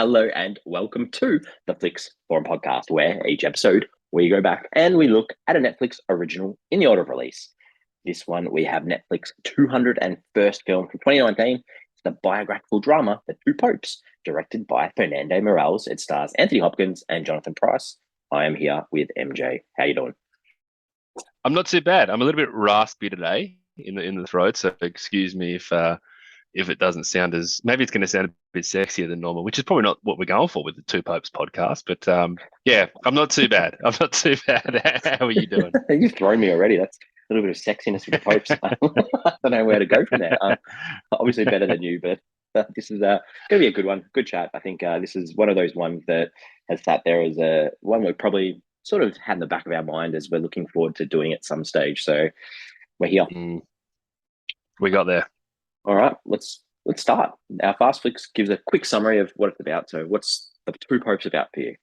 Hello and welcome to the Flix Forum podcast, where each episode we go back and we look at a Netflix original in the order of release. This one we have Netflix 201st film from 2019. It's the biographical drama The Two Popes, directed by Fernando Meirelles. It stars Anthony Hopkins and Jonathan Pryce. I am here with MJ. How you doing? I'm not too bad. I'm a little bit raspy today in the throat, so excuse me if it doesn't sound as maybe it's going to sound a bit sexier than normal, which is probably not what we're going for with the Two Popes podcast. But yeah, I'm not too bad. I'm not too bad. How are you doing? You've thrown me already. That's a little bit of sexiness with the Popes. I don't know where to go from there. Obviously better than you, but this is going to be a good one. Good chat. I think this is one of those ones that has sat there as a one we probably sort of had in the back of our mind as we're looking forward to doing it at some stage. So we're here. We got there. All right, let's start. Our Fast Flix gives a quick summary of what it's about. So what's the Two Popes about for you?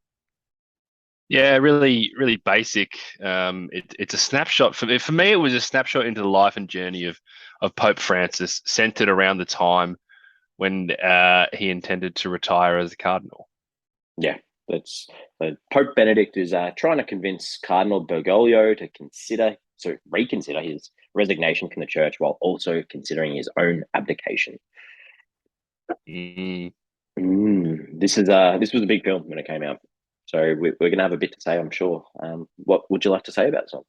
Yeah, really, really basic. It's a snapshot for me. It was a snapshot into the life and journey of Pope Francis, centered around the time when he intended to retire as a cardinal. Yeah, that's Pope Benedict is trying to convince Cardinal Bergoglio to reconsider his resignation from the church while also considering his own abdication. This was a big film when it came out, so we're going to have a bit to say, I'm sure. What would you like to say about this one?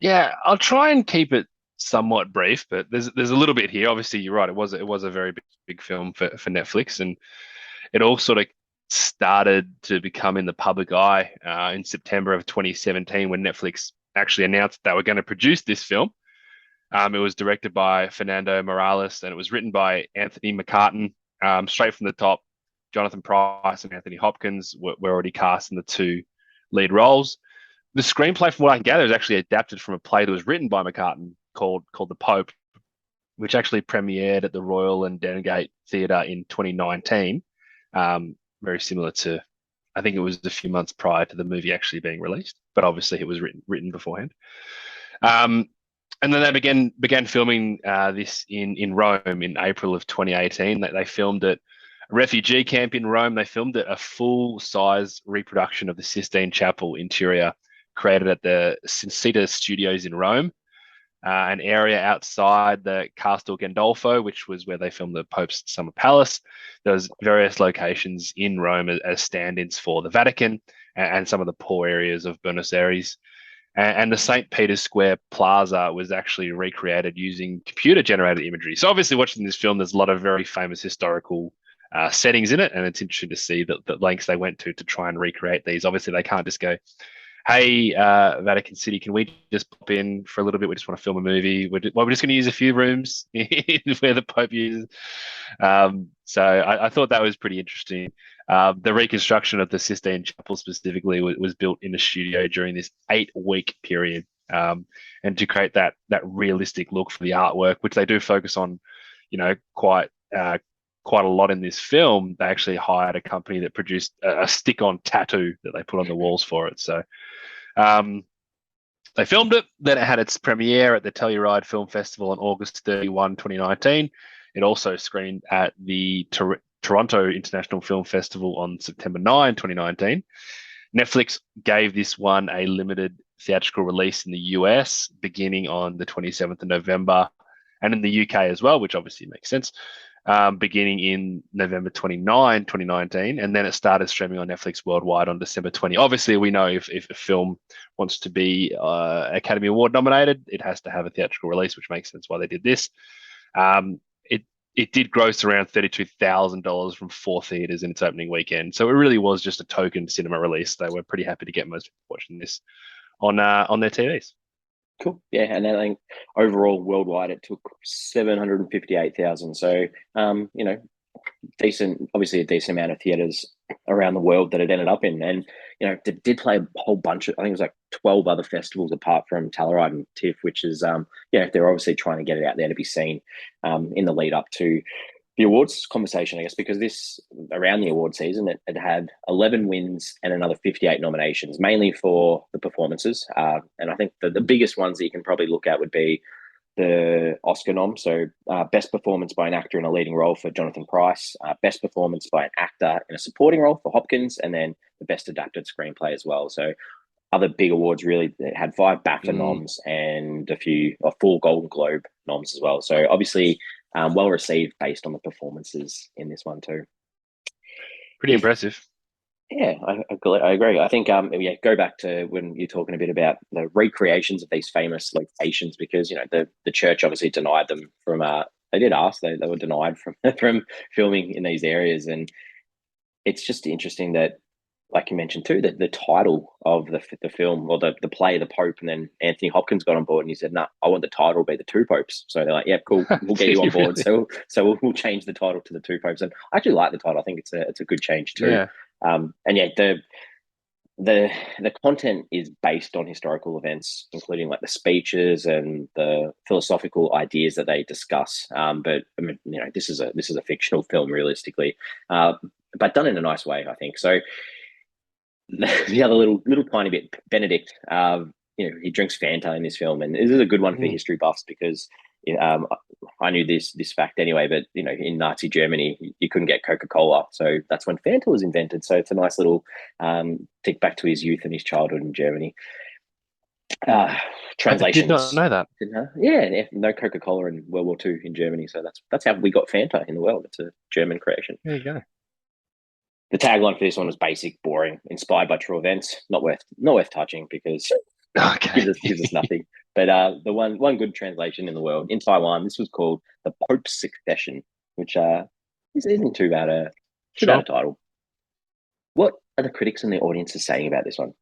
Yeah, I'll try and keep it somewhat brief, but there's a little bit here. Obviously, you're right. It was a very big film for Netflix, and it all sort of started to become in the public eye in September of 2017 when Netflix actually announced they were going to produce this film. It was directed by Fernando Meirelles and it was written by Anthony McCartan. Straight from the top, Jonathan Pryce and Anthony Hopkins were already cast in the two lead roles. The screenplay, from what I can gather, is actually adapted from a play that was written by McCartan called The Pope, which actually premiered at the Royal and Dengate Theatre in 2019. Very similar to, I think it was a few months prior to the movie actually being released, but obviously it was written beforehand. And then they began filming this in Rome in April of 2018. They filmed at a refugee camp in Rome. They filmed a full-size reproduction of the Sistine Chapel interior created at the Cinecittà Studios in Rome, an area outside the Castel Gandolfo, which was where they filmed the Pope's Summer Palace. There's various locations in Rome as stand-ins for the Vatican and some of the poor areas of Buenos Aires. And the St. Peter's Square Plaza was actually recreated using computer-generated imagery. So obviously watching this film, there's a lot of very famous historical settings in it, and it's interesting to see the lengths they went to try and recreate these. Obviously, they can't just go, hey, Vatican City, can we just pop in for a little bit? We just want to film a movie. We're just going to use a few rooms where the Pope uses. So I thought that was pretty interesting. The reconstruction of the Sistine Chapel specifically was built in a studio during this 8-week period, and to create that realistic look for the artwork, which they do focus on, quite a lot in this film. They actually hired a company that produced a stick-on tattoo that they put on the walls for it. So they filmed it. Then it had its premiere at the Telluride Film Festival on August 31, 2019. It also screened at the Toronto International Film Festival on September 9, 2019. Netflix gave this one a limited theatrical release in the US beginning on the 27th of November, and in the UK as well, which obviously makes sense, beginning in November 29, 2019. And then it started streaming on Netflix worldwide on December 20. Obviously, we know if a film wants to be Academy Award nominated, it has to have a theatrical release, which makes sense why they did this. It did gross around $32,000 from 4 theaters in its opening weekend. So it really was just a token cinema release. They were pretty happy to get most people watching this on their TVs. Cool. Yeah, and I think overall worldwide it took 758,000. So obviously a decent amount of theaters around the world that it ended up in. And, it did play a whole bunch of, I think it was like 12 other festivals apart from Telluride and TIFF, which is, they're obviously trying to get it out there to be seen in the lead up to the awards conversation, I guess, because this, around the award season, it had 11 wins and another 58 nominations, mainly for the performances. And I think the biggest ones that you can probably look at would be the Oscar nom. So, best performance by an actor in a leading role for Jonathan Pryce, best performance by an actor in a supporting role for Hopkins, and then the best adapted screenplay as well. So, other big awards really had 5 BAFTA noms and a 4 Golden Globe noms as well. So, obviously, well received based on the performances in this one too. Pretty impressive. Yeah, I agree. I think go back to when you're talking a bit about the recreations of these famous locations, because the church obviously denied them from. They did ask, they were denied from from filming in these areas, and it's just interesting that, like you mentioned too, that the title of the film, or the play, The Pope, and then Anthony Hopkins got on board and he said, "No, I want the title to be The Two Popes." So they're like, "Yeah, cool, we'll get you on board." Really? So we'll change the title to The Two Popes, and I actually like the title. I think it's a good change too. Yeah. And yeah, the content is based on historical events, including like the speeches and the philosophical ideas that they discuss. But I mean, this is a fictional film, realistically, but done in a nice way, I think. So the other little tiny bit, Benedict, he drinks Fanta in this film, and this is a good one for history buffs because I knew this fact anyway. But in Nazi Germany, you couldn't get Coca-Cola, so that's when Fanta was invented. So it's a nice little tick back to his youth and his childhood in Germany. Translations. I did not know that. Yeah, no Coca-Cola in World War II in Germany, so that's how we got Fanta in the world. It's a German creation. There you go. The tagline for this one was basic, boring, inspired by true events. Not worth touching because gives us nothing. But the one good translation in the world, in Taiwan, this was called The Pope's Succession, which isn't too bad a title. What are the critics and the audiences saying about this one?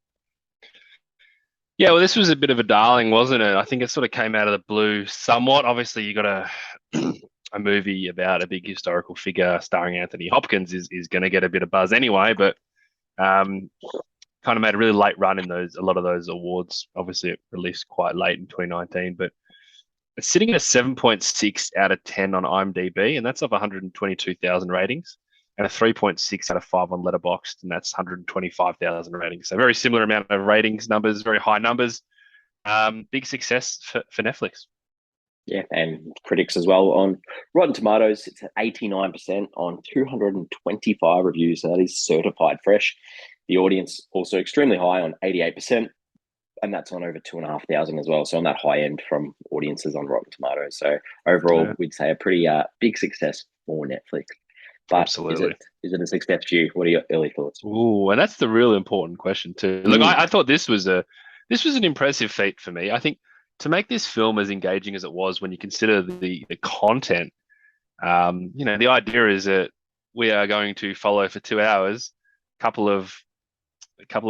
Yeah, well, this was a bit of a darling, wasn't it? I think it sort of came out of the blue somewhat. Obviously, you got a movie about a big historical figure starring Anthony Hopkins is going to get a bit of buzz anyway, but kind of made a really late run in a lot of those awards. Obviously, it released quite late in 2019, but it's sitting at a 7.6 out of 10 on IMDb, and that's of 122,000 ratings, and a 3.6 out of 5 on Letterboxd, and that's 125,000 ratings. So very similar amount of ratings numbers, very high numbers. Big success for Netflix. Yeah, and critics as well on Rotten Tomatoes. It's at 89% on 225 reviews. So that is certified fresh. The audience also extremely high on 88%, and that's on over 2,500 as well. So on that high end from audiences on Rotten Tomatoes. So overall, we'd say a pretty big success for Netflix. But absolutely, is it a success to you? What are your early thoughts? Ooh, and that's the real important question too. Look, I thought this was an impressive feat for me. I think to make this film as engaging as it was, when you consider the content, the idea is that we are going to follow for 2 hours a couple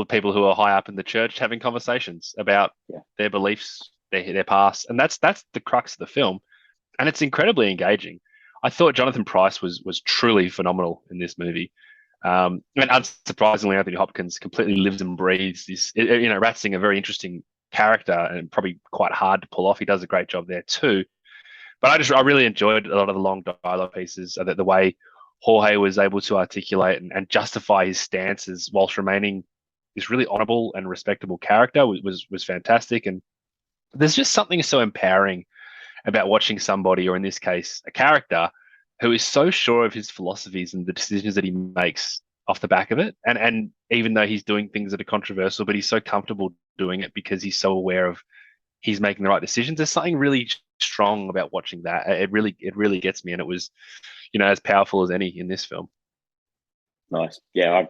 of people who are high up in the church having conversations about their beliefs, their past, and that's the crux of the film, and it's incredibly engaging. I thought Jonathan Pryce was truly phenomenal in this movie. And unsurprisingly, Anthony Hopkins completely lives and breathes this. Ratzing a very interesting character and probably quite hard to pull off. He does a great job there too. But I really enjoyed a lot of the long dialogue pieces, the way Jorge was able to articulate and justify his stances whilst remaining this really honorable and respectable character was fantastic. And there's just something so empowering about watching somebody, or in this case, a character, who is so sure of his philosophies and the decisions that he makes off the back of it. And even though he's doing things that are controversial, but he's so comfortable doing it because he's so aware of he's making the right decisions. There's something really strong about watching that. It really gets me, and it was, as powerful as any in this film. Nice. Yeah,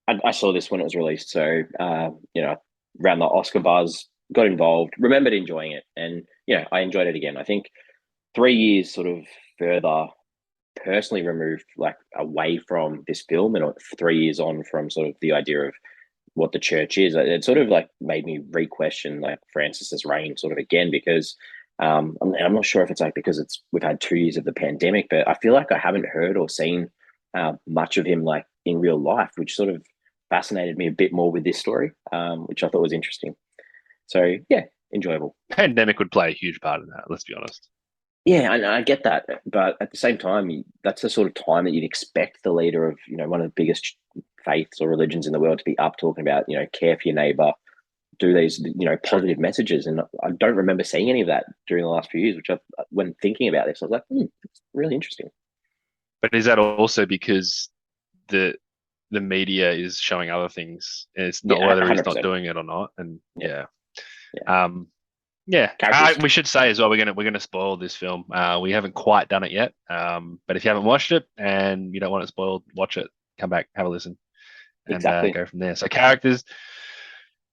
I saw this when it was released, so around the Oscar buzz, got involved, remembered enjoying it, and I enjoyed it again. I think 3 years sort of further personally removed, like away from this film, and 3 years on from sort of the idea of what the church is, it sort of like made me re-question like Francis's reign sort of again, because I'm not sure if it's like because we've had 2 years of the pandemic, but I feel like I haven't heard or seen much of him like in real life, which sort of fascinated me a bit more with this story, which I thought was interesting. So yeah, enjoyable. Pandemic would play a huge part in that, let's be honest. Yeah, I get that, but at the same time, that's the sort of time that you'd expect the leader of one of the biggest faiths or religions in the world to be up talking about care for your neighbor, do these, positive messages. And I don't remember seeing any of that during the last few years, which when thinking about this, I was like, it's really interesting. But is that also because the the media is showing other things, and it's not Yeah, whether he's not 100%. doing it or not? And Yeah, yeah, yeah. um, yeah. Characters. We should say as well, we're gonna spoil this film. We haven't quite done it yet. But if you haven't watched it and you don't want it spoiled, watch it. Come back, have a listen, and Exactly. go from there. So characters.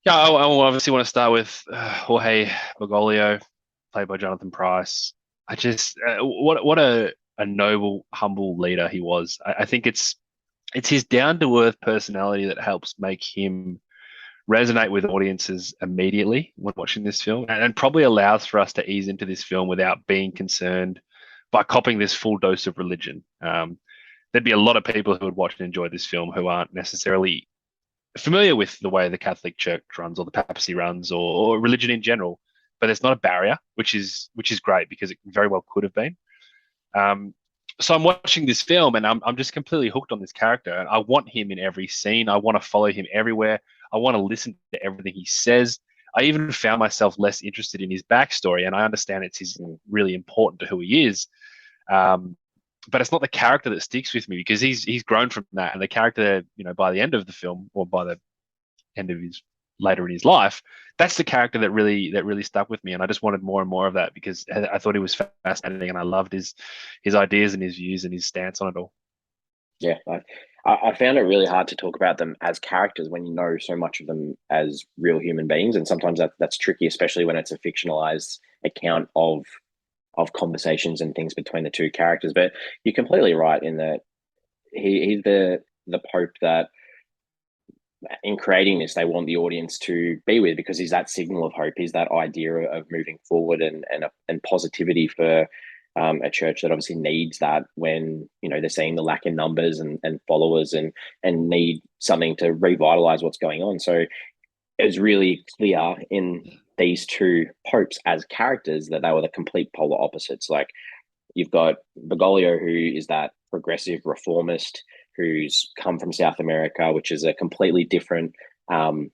Yeah, I obviously want to start with Jorge Bergoglio, played by Jonathan Pryce. I just what a noble, humble leader he was. I think it's his down to earth personality that helps make him resonate with audiences immediately when watching this film, and probably allows for us to ease into this film without being concerned by copying this full dose of religion. There'd be a lot of people who would watch and enjoy this film who aren't necessarily familiar with the way the Catholic Church runs or the papacy runs or religion in general. But there's not a barrier, which is great because it very well could have been. Um, so I'm watching this film and I'm just completely hooked on this character. And I want him in every scene. I want to follow him everywhere. I want to listen to everything he says. I even found myself less interested in his backstory, and I understand it's Mm. really important to who he is. Um, but it's not the character that sticks with me because he's grown from that, and the character, by the end of the film or by the end of his later in his life, that's the character that really stuck with me, and I just wanted more and more of that because I thought he was fascinating, and I loved his ideas and his views and his stance on it all. Yeah, I found it really hard to talk about them as characters when you know so much of them as real human beings, and sometimes that's tricky, especially when it's a fictionalized account of conversations and things between the two characters. But you're completely right in that he's the Pope that in creating this they want the audience to be with, because he's that signal of hope. He's that idea of moving forward and positivity for a church that obviously needs that when they're seeing the lack in numbers and followers and need something to revitalize what's going on. So it was really clear in these two popes as characters that they were the complete polar opposites. Like, you've got Bergoglio, who is that progressive reformist who's come from South America, which is a completely different. Um,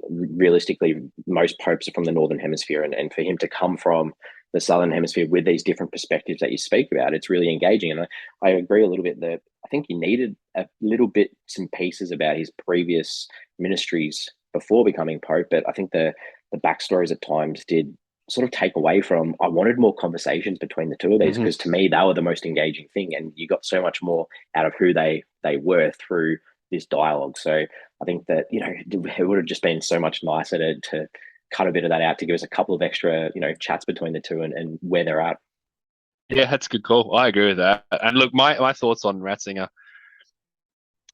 Realistically, most popes are from the northern hemisphere, and for him to come from the southern hemisphere with these different perspectives that you speak about, it's really engaging. And I agree a little bit that I think he needed a little bit some pieces about his previous ministries before becoming pope, but I think the backstories at times did sort of take away from. I wanted more conversations between the two of these, Hmm. because to me they were the most engaging thing, and you got so much more out of who they were through this dialogue. So I think that it would have just been so much nicer to cut a bit of that out to give us a couple of extra chats between the two and where they're at. Yeah, that's a good call. I agree with that. And look, my thoughts on Ratzinger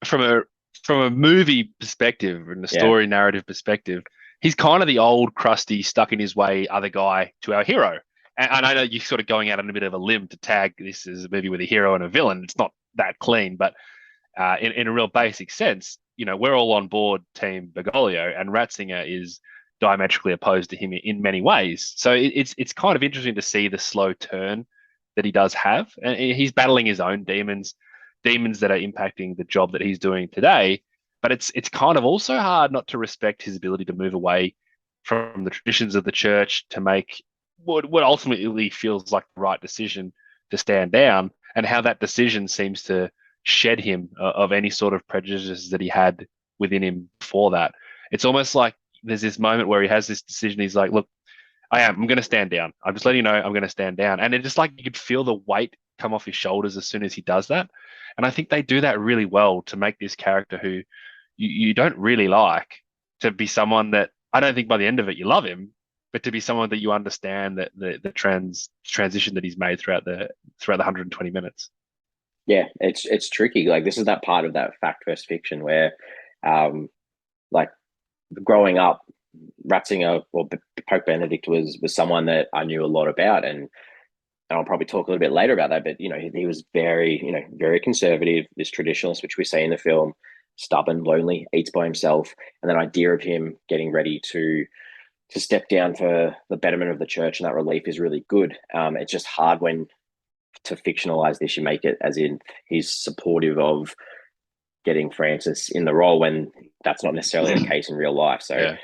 from a from a movie perspective and a Yeah, story narrative perspective, he's kind of the old crusty, stuck in his way other guy to our hero. And I know you're sort of going out on a bit of a limb to tag this as a movie with a hero and a villain. It's not that clean, but in a real basic sense, we're all on board Team Bergoglio, and Ratzinger is diametrically opposed to him in many ways. So it's kind of interesting to see the slow turn that he does have, and he's battling his own demons that are impacting the job that he's doing today. But it's kind of also hard not to respect his ability to move away from the traditions of the church to make what ultimately feels like the right decision to stand down, and how that decision seems to shed him of any sort of prejudices that he had within him before that. It's almost like there's this moment where he has this decision. He's like, look, I'm going to stand down. I'm just letting you know I'm going to stand down. And it just like you could feel the weight come off his shoulders as soon as he does that. And I think they do that really well to make this character who you don't really like to be someone that I don't think by the end of it you love him, but to be someone that you understand that the transition that he's made throughout the 120 minutes. yeah, it's tricky. Like, this is that part of that fact versus fiction where, like, growing up, Ratzinger or Pope Benedict was someone that I knew a lot about, and I'll probably talk a little bit later about that. But he was very very conservative, this traditionalist, which we see in the film, stubborn, lonely, eats by himself, and that idea of him getting ready to step down for the betterment of the church and that relief is really good. It's just hard when to fictionalize this, you make it as in he's supportive of getting Francis in the role when that's not necessarily the case in real life. So Yeah.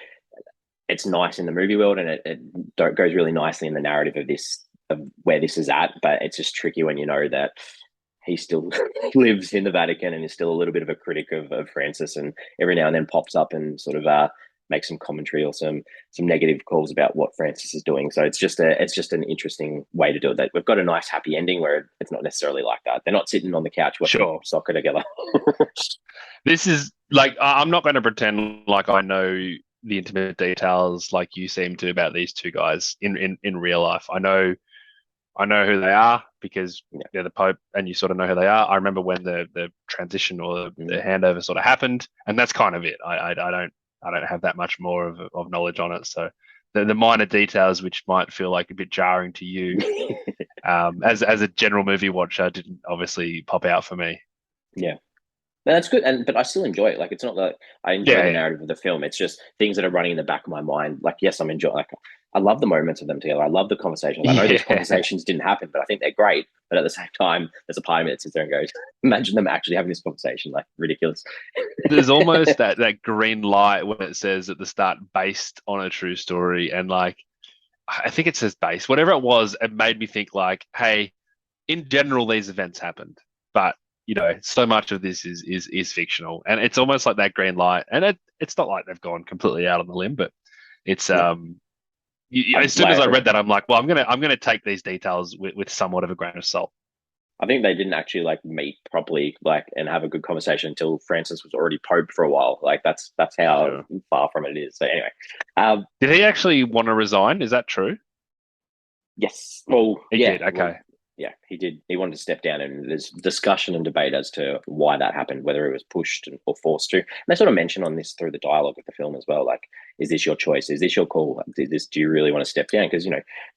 it's nice in the movie world, and it goes really nicely in the narrative of this of where this is at. But it's just tricky when you know that he still lives in the Vatican and is still a little bit of a critic of Francis, and every now and then pops up and sort of makes some commentary or some negative calls about what Francis is doing. So it's just an interesting way to do it. That we've got a nice happy ending where it's not necessarily like that. They're not sitting on the couch watching Sure. soccer together. This is like I'm not going to pretend like I know the intimate details like you seem to about these two guys in real life. I know who they are because Yeah. they're the Pope, and you sort of know who they are. I remember when the transition or the handover sort of happened, and that's kind of it. I don't have that much more of knowledge on it. So the minor details which might feel like a bit jarring to you, as a general movie watcher, didn't obviously pop out for me. Yeah. No, that's good, but I still enjoy it. Like, it's not that I enjoy Yeah, the yeah. narrative of the film. It's just things that are running in the back of my mind. Like, yes, I'm enjoying. Like, I love the moments of them together. I love the conversations. I know these Yeah. conversations didn't happen, but I think they're great. But at the same time, there's a part of me that sits there and goes, "Imagine them actually having this conversation." Like, ridiculous. There's almost that green light when it says at the start, based on a true story, and like I think it says based. Whatever it was, it made me think like, hey, in general, these events happened, but so much of this is fictional, and it's almost like that green light. And it's not like they've gone completely out on the limb, but it's No, as soon as like I read that, I'm like, well, I'm gonna take these details with somewhat of a grain of salt. I think they didn't actually like meet properly, like, and have a good conversation until Francis was already Pope for a while. Like, that's how Sure. far from it is. So anyway, Did he actually want to resign? Is that true? yes. Well, He yeah. did. Well, Okay. yeah, he did. He wanted to step down, and there's discussion and debate as to why that happened, whether it was pushed or forced to. And they sort of mention on this through the dialogue of the film as well. Like, is this your choice? Is this your call? Do you really want to step down? Because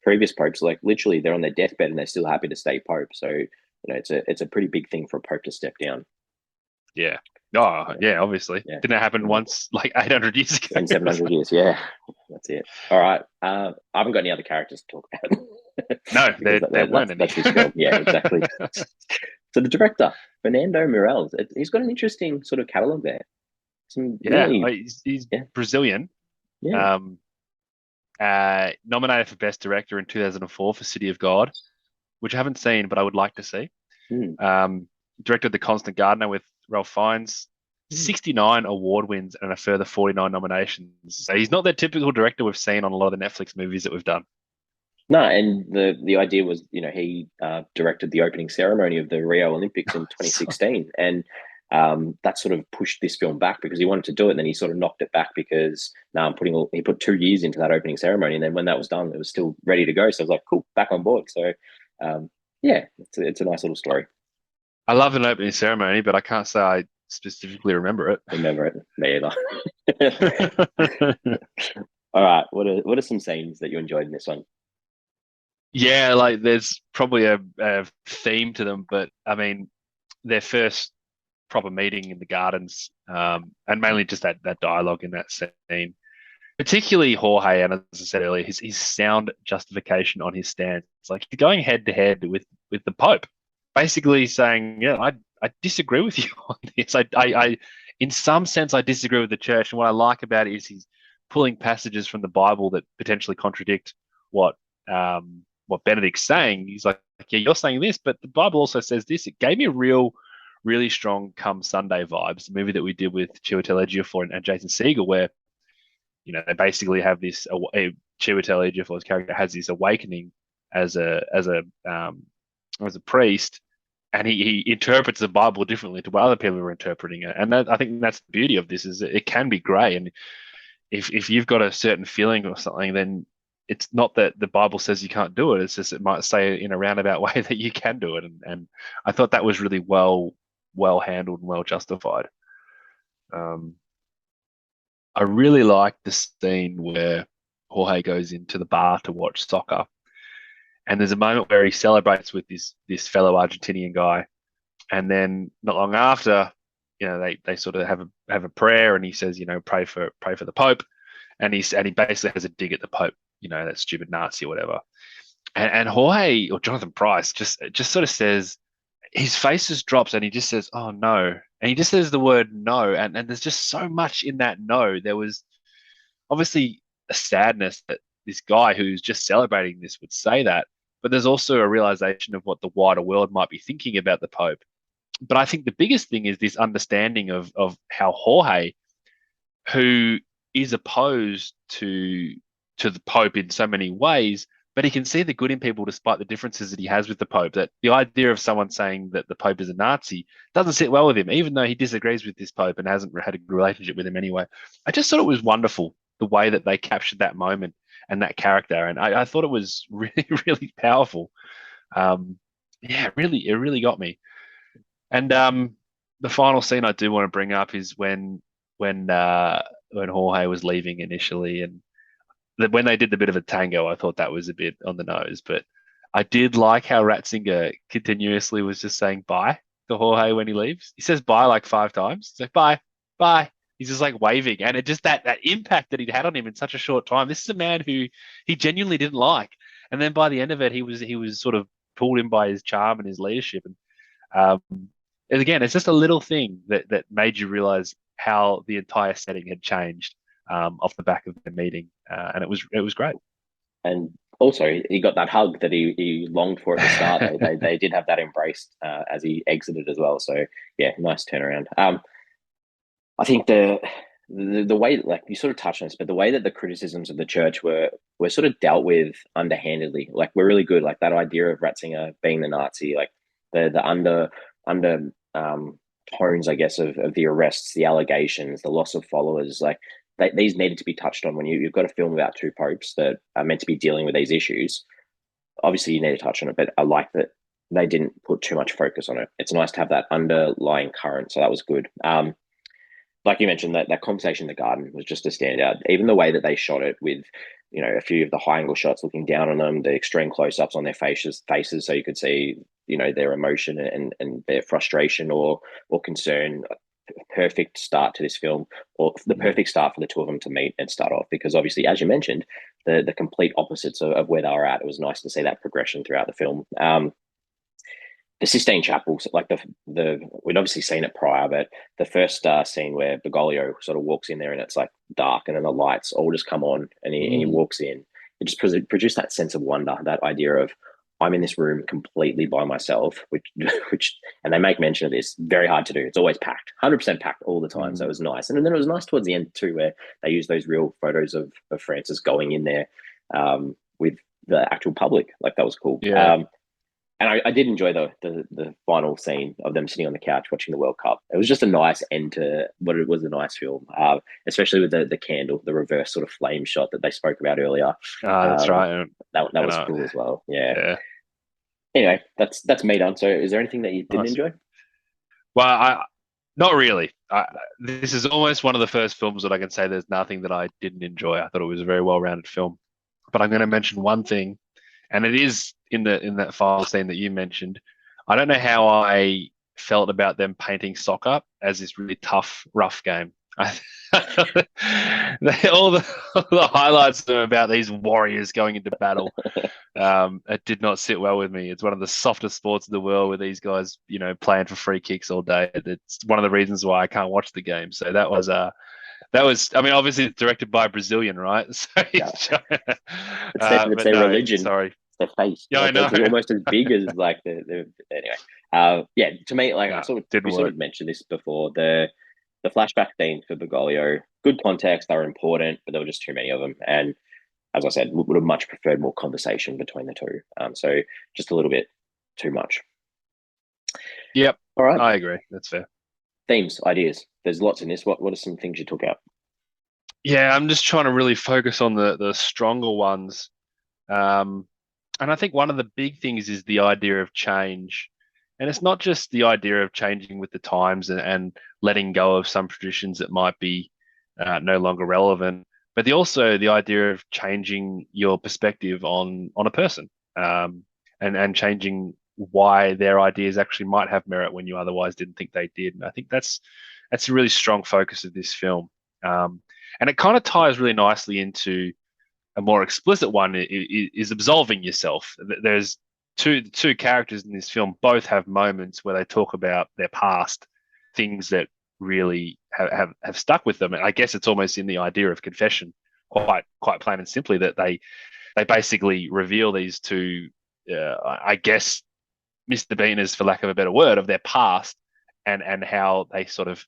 previous popes, like, literally, they're on their deathbed and they're still happy to stay pope. So it's a pretty big thing for a pope to step down. Yeah. Oh, Yeah, yeah. Obviously, yeah. didn't it happen once, like 800 years ago? In 700 years, yeah, that's it. All right, I haven't got any other characters to talk about. No, Because there weren't any. that's this film. Yeah, exactly. So the director, Fernando Meirelles, he's got an interesting sort of catalog there. Some Yeah, really, he's yeah, Brazilian. yeah. Um, Nominated for Best Director in 2004 for City of God, which I haven't seen, but I would like to see. Mm, Directed The Constant Gardener with Ralph Fiennes. mm. 69 award wins and a further 49 nominations. So he's not the typical director we've seen on a lot of the Netflix movies that we've done. No, and the idea was, he directed the opening ceremony of the Rio Olympics in So, 2016, and that sort of pushed this film back because he wanted to do it, and then he sort of knocked it back because now he put 2 years into that opening ceremony, and then when that was done, it was still ready to go. So I was like, cool, back on board. So yeah, it's a nice little story. I love an opening ceremony, but I can't say I specifically remember Remember it, me either. it. All right, what are some scenes that you enjoyed in this one? Yeah, like there's probably a theme to them, but I mean, their first proper meeting in the gardens, and mainly just that dialogue in that scene, particularly Jorge, and as I said earlier, his sound justification on his stance. It's like he's going head to head with the Pope, basically saying, "Yeah, I disagree with you on this. I in some sense I disagree with the church, and what I like about it is he's pulling passages from the Bible that potentially contradict what what Benedict's saying. He's like, yeah, you're saying this, but the Bible also says this. It gave me really strong Come Sunday vibes, the movie that we did with Chiwetel Ejiofor and Jason Segel, where they basically have this. Chiwetel Ejiofor's character has this awakening as a priest, and he interprets the Bible differently to what other people are interpreting it. And I think that's the beauty of this is it can be grey. And if you've got a certain feeling or something, then it's not that the Bible says you can't do it. It's just it might say in a roundabout way that you can do it. And I thought that was really well handled and well justified. Um, I really like the scene where Jorge goes into the bar to watch soccer, and there's a moment where he celebrates with this fellow Argentinian guy, and then not long after, they sort of have a prayer, and he says, pray for the Pope, and he basically has a dig at the Pope, that stupid Nazi or whatever, and Jorge or Jonathan Pryce just sort of says, his face just drops, and he just says, "Oh no," and he just says the word no, and there's just so much in that no. There was obviously a sadness that this guy who's just celebrating this would say that, but there's also a realization of what the wider world might be thinking about the Pope. But I think the biggest thing is this understanding of how Jorge, who is opposed to the Pope in so many ways, but he can see the good in people despite the differences that he has with the Pope. That the idea of someone saying that the Pope is a Nazi doesn't sit well with him, even though he disagrees with this Pope and hasn't had a good relationship with him anyway. I just thought it was wonderful the way that they captured that moment and that character, and I thought it was really, really powerful. Yeah, it really got me. And the final scene I do want to bring up is when Jorge was leaving initially, and when they did the bit of a tango, I thought that was a bit on the nose. But I did like how Ratzinger continuously was just saying bye to Jorge when he leaves. He says bye like 5 times. He's like bye, bye. He's just like waving, and it just that impact that he'd had on him in such a short time. This is a man who he genuinely didn't like, and then by the end of it, he was sort of pulled in by his charm and his leadership. And again, it's just a little thing that made you realize how the entire setting had changed off the back of the meeting, and it was great. And also, he got that hug that he longed for at the start. They did have that embraced as he exited as well. So yeah, nice turnaround. I think the way, like you sort of touched on this, but the way that the criticisms of the church were sort of dealt with underhandedly, like we're really good, like that idea of Ratzinger being the Nazi, like the under tones, I guess, of the arrests, the allegations, the loss of followers, like these needed to be touched on when you've got a film about two popes that are meant to be dealing with these issues. Obviously, you need to touch on it, but I like that they didn't put too much focus on it. It's nice to have that underlying current, so that was good. Like you mentioned, that conversation in the garden was just a standout. Even the way that they shot it with, a few of the high angle shots looking down on them, the extreme close ups on their faces, so you could see, their emotion and their frustration or concern. Perfect start to this film, or the perfect start for the two of them to meet and start off. Because obviously, as you mentioned, the complete opposites of where they were at. It was nice to see that progression throughout the film. The Sistine Chapel, like the we'd obviously seen it prior, but the first scene where Bergoglio sort of walks in there and it's like dark and then the lights all just come on and he walks in, it just produced that sense of wonder, that idea of I'm in this room completely by myself, which and they make mention of this, very hard to do. It's always packed, 100% packed all the time. So it was nice. And then it was nice towards the end too, where they used those real photos of Francis going in there with the actual public. Like that was cool. Yeah. And I did enjoy the final scene of them sitting on the couch watching the World Cup. It was just a nice end to what it was, a nice film, especially with the candle, the reverse sort of flame shot that they spoke about earlier. That's right. That was cool as well. Yeah. Anyway, that's me done. So is there anything that you didn't enjoy? Well, not really. This is almost one of the first films that I can say there's nothing that I didn't enjoy. I thought it was a very well-rounded film. But I'm going to mention one thing, and it is in that final scene that you mentioned. I don't know how I felt about them painting soccer as this really tough, rough game. All the highlights are about these warriors going into battle. It did not sit well with me. It's one of the softest sports in the world with these guys, playing for free kicks all day. It's one of the reasons why I can't watch the game. So that was, I mean, obviously it's directed by a Brazilian, right? So it's their religion. Sorry. Their face. Yeah, I know. It's almost as big as like the anyway. Yeah, to me, like I sort of mentioned this before, the flashback theme for Bergoglio, good context, they were important, but there were just too many of them. And as I said, would have much preferred more conversation between the two. So just a little bit too much. Yep. All right. I agree. That's fair. Themes, ideas. There's lots in this. What are some things you took out? Yeah, I'm just trying to really focus on the stronger ones. And I think one of the big things is the idea of change. And it's not just the idea of changing with the times and letting go of some traditions that might be no longer relevant, but also the idea of changing your perspective on a person, and changing why their ideas actually might have merit when you otherwise didn't think they did. And I think that's a really strong focus of this film. And it kind of ties really nicely into a more explicit one is absolving yourself. There's two characters in this film, both have moments where they talk about their past, things that really have stuck with them. And I guess it's almost in the idea of confession quite plain and simply that they basically reveal these two, I guess, misdemeanors, for lack of a better word, of their past, and how they sort of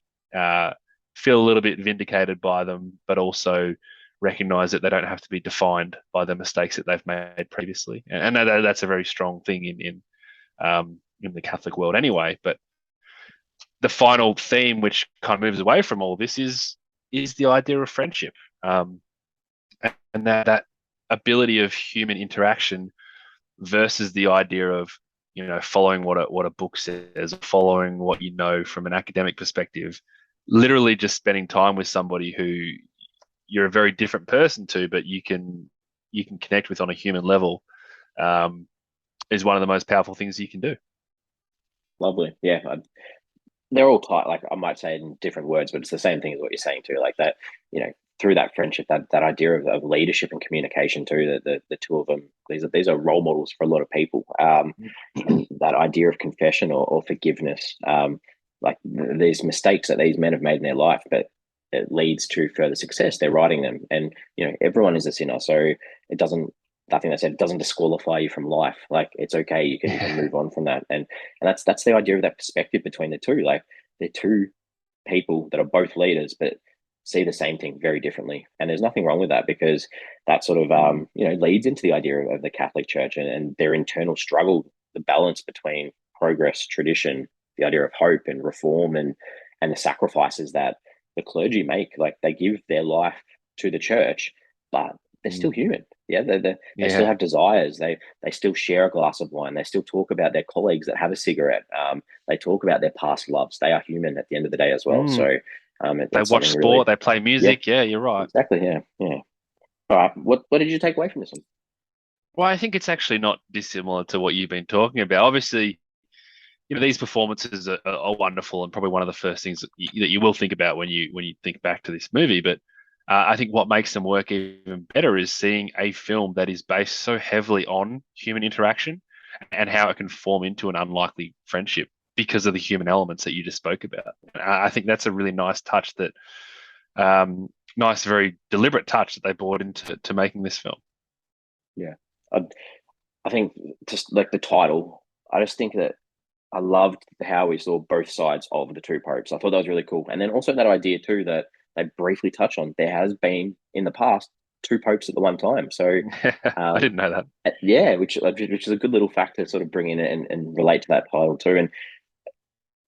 feel a little bit vindicated by them, but also recognize that they don't have to be defined by the mistakes that they've made previously. And that's a very strong thing in the Catholic world anyway. But the final theme, which kind of moves away from all this, is the idea of friendship, and that ability of human interaction versus the idea of, following what a book says, following what you know from an academic perspective. Literally just spending time with somebody who you're a very different person to, but you can connect with on a human level, is one of the most powerful things you can do. Lovely. Yeah. They're all tight. Like I might say it in different words, but it's the same thing as what you're saying too. Like that, through that friendship, that idea of leadership and communication too. The two of them, these are role models for a lot of people. That idea of confession or forgiveness, like these mistakes that these men have made in their life, but it leads to further success. They're writing them, and everyone is a sinner, so it doesn't. I think I said it doesn't disqualify you from life. Like it's okay, you can move on from that, and that's the idea of that perspective between the two. Like they're two people that are both leaders, but see the same thing very differently. And there's nothing wrong with that, because that sort of leads into the idea of the Catholic Church and their internal struggle, the balance between progress, tradition, the idea of hope and reform, and the sacrifices that the clergy make. Like they give their life to the church, but they're still human. Yeah, they still have desires. They still share a glass of wine. They still talk about their colleagues that have a cigarette. They talk about their past loves. They are human at the end of the day as well. So they watch sport, really, they play music. Yeah, you're right. Exactly. Yeah. All right. What did you take away from this one? Well, I think it's actually not dissimilar to what you've been talking about. Obviously, these performances are wonderful, and probably one of the first things that you will think about when you think back to this movie. But I think what makes them work even better is seeing a film that is based so heavily on human interaction and how it can form into an unlikely friendship because of the human elements that you just spoke about. I think that's a really nice touch, nice, very deliberate touch that they brought into making this film. Yeah. I think just like the title, I just think that I loved how we saw both sides of the two popes. I thought that was really cool. And then also that idea too that they briefly touch on, there has been in the past two popes at the one time. So I didn't know that. Yeah, which is a good little fact to sort of bring in and relate to that title too. And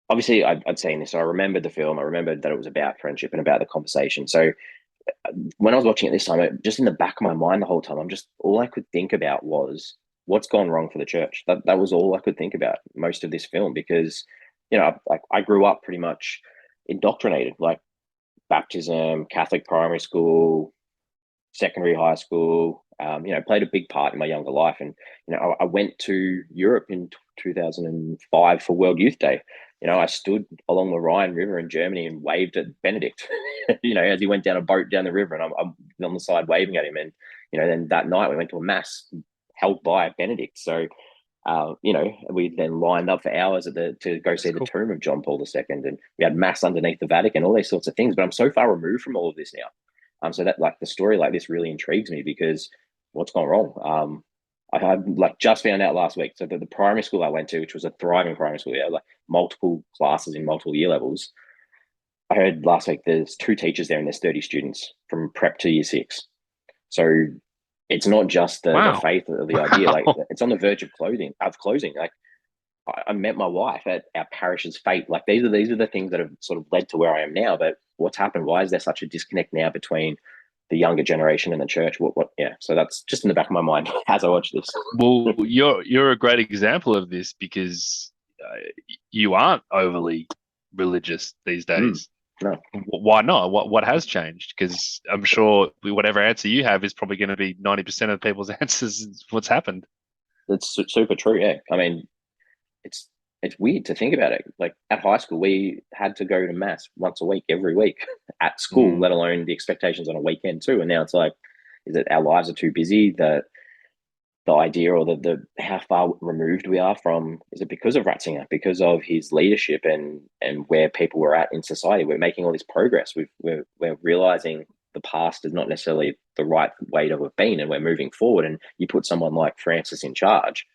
obviously I'd seen this, so I remembered the film. I remembered that it was about friendship and about the conversation. So when I was watching it this time, just in the back of my mind the whole time, all I could think about was what's gone wrong for the church. That was all I could think about most of this film, because I grew up pretty much indoctrinated, like baptism, Catholic primary school, secondary high school. Played a big part in my younger life, and I went to Europe in 2005 for World Youth Day. I stood along the Rhine River in Germany and waved at Benedict, as he went down a boat down the river, and I'm on the side waving at him. And, then that night we went to a mass held by Benedict. So, we then lined up for hours to go see the tomb of John Paul II, and we had mass underneath the Vatican, all these sorts of things. But I'm so far removed from all of this now. So that, like, the story like this really intrigues me, because what's gone wrong? I had just found out last week. So the primary school I went to, which was a thriving primary school, like multiple classes in multiple year levels. I heard last week there's 2 teachers there and there's 30 students from prep to year 6. So it's not just the faith of the idea. Like it's on the verge of closing. Like I met my wife at our parish's fete. Like these are the things that have sort of led to where I am now. But what's happened? Why is there such a disconnect now between the younger generation and the church? Yeah. So that's just in the back of my mind as I watch this. Well, you're a great example of this, because you aren't overly religious these days. No. Why not? What has changed? Because I'm sure whatever answer you have is probably going to be 90% of people's answers. What's happened? That's super true. Yeah. I mean, it's weird to think about it. Like at high school, we had to go to mass once a week, every week at school, let alone the expectations on a weekend too. And now it's like, is it our lives are too busy? The idea, or the how far removed we are from, is it because of Ratzinger, because of his leadership and where people were at in society? We're making all this progress. We're realizing the past is not necessarily the right way to have been, and we're moving forward. And you put someone like Francis in charge,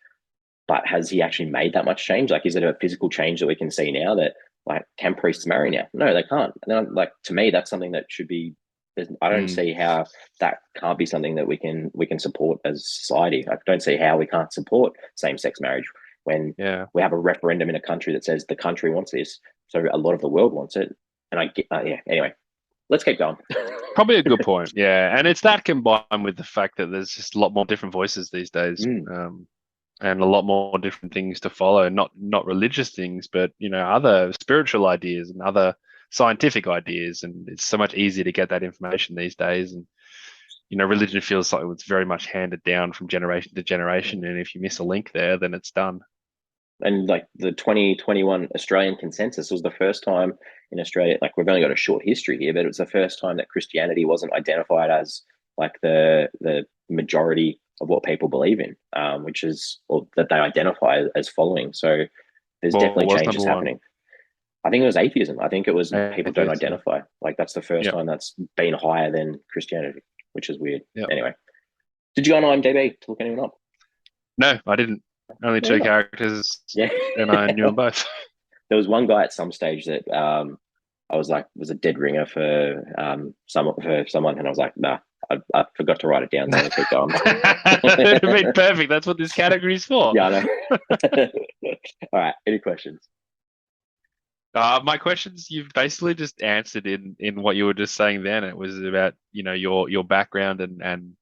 but has he actually made that much change? Like, is it a physical change that we can see now that, like, can priests marry now? No, they can't. And like, to me, that's something that should be. I don't see how that can't be something that we can support as society. I don't see how we can't support same-sex marriage when we have a referendum in a country that says the country wants this, so a lot of the world wants it. And I get, yeah. Anyway, let's keep going. Probably a good point. Yeah, and it's that combined with the fact that there's just a lot more different voices these days. And a lot more different things to follow, not religious things, but other spiritual ideas and other scientific ideas, and it's so much easier to get that information these days. And religion feels like it's very much handed down from generation to generation, and if you miss a link there, then it's done. And like the 2021 Australian consensus was the first time in Australia, like, we've only got a short history here, but it was the first time that Christianity wasn't identified as like the majority of what people believe in, which is, or that they identify as following. So there's definitely changes happening. I think it was atheism. I think it was people don't identify. Like, that's the first time that's been higher than Christianity, which is weird. Anyway, did you go on IMDb to look anyone up? No, I didn't. Only two characters, and I knew them both. There was one guy at some stage that I was like, was a dead ringer for someone, and I was like, nah, I forgot to write it down. So keep going. It'd been perfect. That's what this category is for. Yeah, I know. All right. Any questions? My questions, you've basically just answered in what you were just saying then. It was about your background and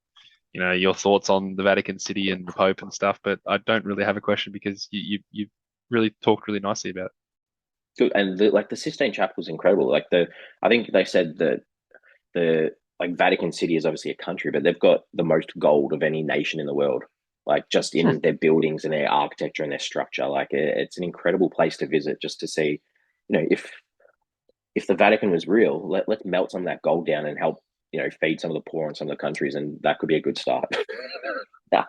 your thoughts on the Vatican City and the Pope and stuff. But I don't really have a question because you really talked really nicely about it. Good. And the Sistine Chapel is incredible. Like, I think they said that the Vatican City is obviously a country, but they've got the most gold of any nation in the world. Like, just in their buildings and their architecture and their structure. Like, it's an incredible place to visit, just to see, if the Vatican was real, let's melt some of that gold down and help, feed some of the poor in some of the countries, and that could be a good start.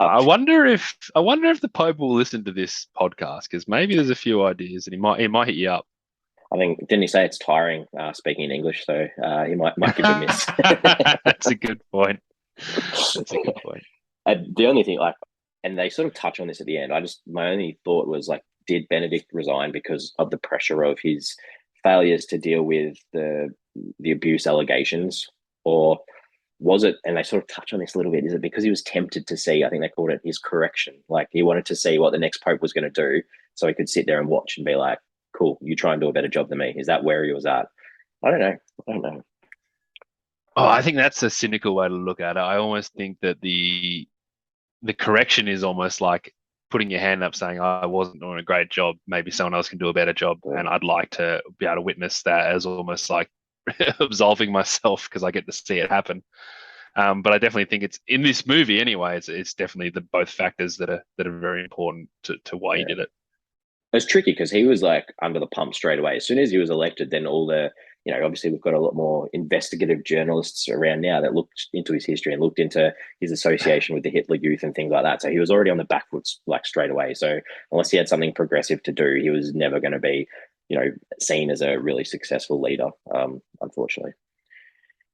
I wonder if the Pope will listen to this podcast, because maybe there's a few ideas and he might hit you up. I think, didn't he say it's tiring speaking in English? So he might give it a miss. That's a good point. That's a good point. The only thing, and they sort of touch on this at the end. My only thought was, like, did Benedict resign because of the pressure of his failures to deal with the abuse allegations, or was it? And they sort of touch on this a little bit. Is it because he was tempted to see? I think they called it his correction. Like, he wanted to see what the next pope was going to do, so he could sit there and watch and be like, "Cool, you try and do a better job than me." Is that where he was at? I don't know. Oh, I think that's a cynical way to look at it. I almost think that the correction is almost like putting your hand up saying, I wasn't doing a great job, maybe someone else can do a better job, and I'd like to be able to witness that as almost like absolving myself because I get to see it happen. But I definitely think it's in this movie anyway. It's definitely the both factors that are very important to why he did it. It's tricky because he was like under the pump straight away. As soon as he was elected, then all the, obviously we've got a lot more investigative journalists around now that looked into his history and looked into his association with the Hitler Youth and things like that. So he was already on the back foot, like, straight away. So unless he had something progressive to do, he was never going to be, seen as a really successful leader, unfortunately.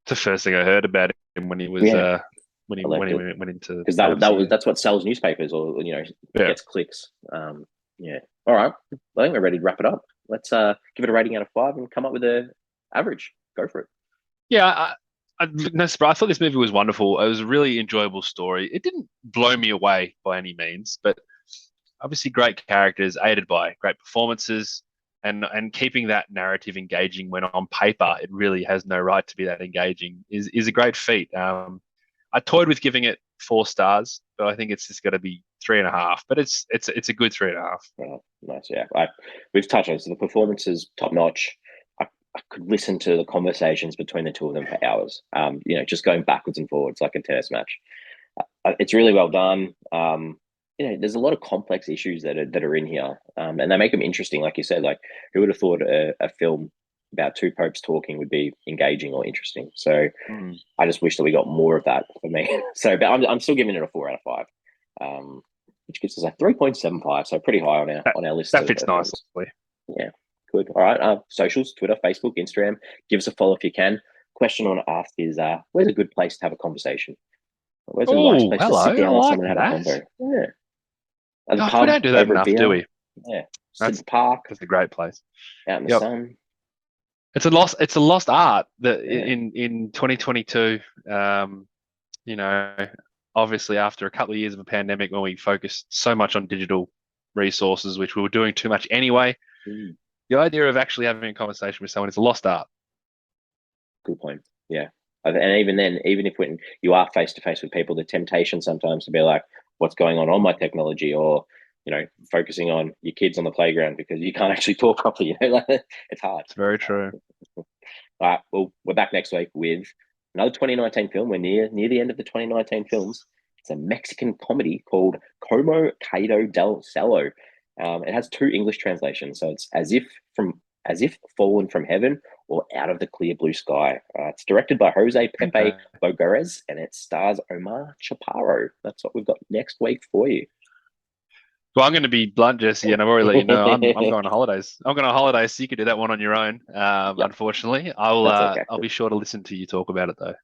It's the first thing I heard about him when he was when he went into, because that's what sells newspapers, or gets clicks. All right, I think we're ready to wrap it up. Let's give it a rating out of 5 and come up with an average. Go for it. Yeah, I thought this movie was wonderful. It was a really enjoyable story. It didn't blow me away by any means, but obviously great characters aided by great performances, and keeping that narrative engaging when on paper it really has no right to be that engaging is a great feat. I toyed with giving it 4 stars, but I think it's just got to be 3.5. But it's a good 3.5. Oh, nice, yeah. We've touched on this. The performance is top notch. I could listen to the conversations between the two of them for hours. Just going backwards and forwards like a tennis match. It's really well done. There's a lot of complex issues that are in here, and they make them interesting. Like you said, like, who would have thought a film about 2 popes talking would be engaging or interesting? So I just wish that we got more of that for me. So, but I'm still giving it a 4 out of 5, which gives us a 3.75. So pretty high on our list. That fits nicely. Yeah, good. All right. Socials: Twitter, Facebook, Instagram. Give us a follow if you can. question I want to ask is, where's a good place to have a conversation? Where's a nice Oh, place to hello. sit I down with like someone and have a that. convo? Yeah. At the Gosh, we pub, don't do that over a enough, do beer. we? Yeah. Sit at That's the park, that's a great place. out in the Yep. sun. It's a lost art that Yeah. in 2022, you know, obviously after a couple of years of a pandemic when we focused so much on digital resources, which we were doing too much anyway, Mm, the idea of actually having a conversation with someone is a lost art. good point. Yeah. And even then, even if when you are face to face with people, the temptation sometimes to be like, what's going on my technology, or focusing on your kids on the playground because you can't actually talk properly. Like, it's hard. It's very true. All right. Well, we're back next week with another 2019 film. We're near the end of the 2019 films. It's a Mexican comedy called Como Caído del Cielo. It has two English translations, so it's as if fallen from heaven or out of the clear blue sky. It's directed by Jose Pepe Okay. Bogares, and it stars Omar Chaparro. That's what we've got next week for you. Well, I'm going to be blunt, Jesse, and I've already let you know I'm going on holidays. I'm going on holidays, so you can do that one on your own. Yep, Unfortunately, that's okay. I'll be sure to listen to you talk about it though.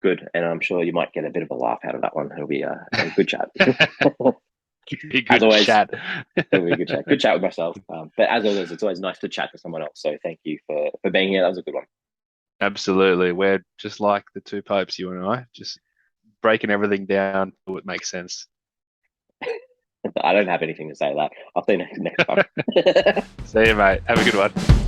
Good, and I'm sure you might get a bit of a laugh out of that one. It'll be a good chat. Be a As good always, chat. it'll be a good chat. Good chat with myself. But as always, it's always nice to chat to someone else. So thank you for being here. That was a good one. Absolutely, we're just like the two popes, you and I, just breaking everything down so it makes sense. I don't have anything to say to that. I'll see you next time. See you, mate. Have a good one.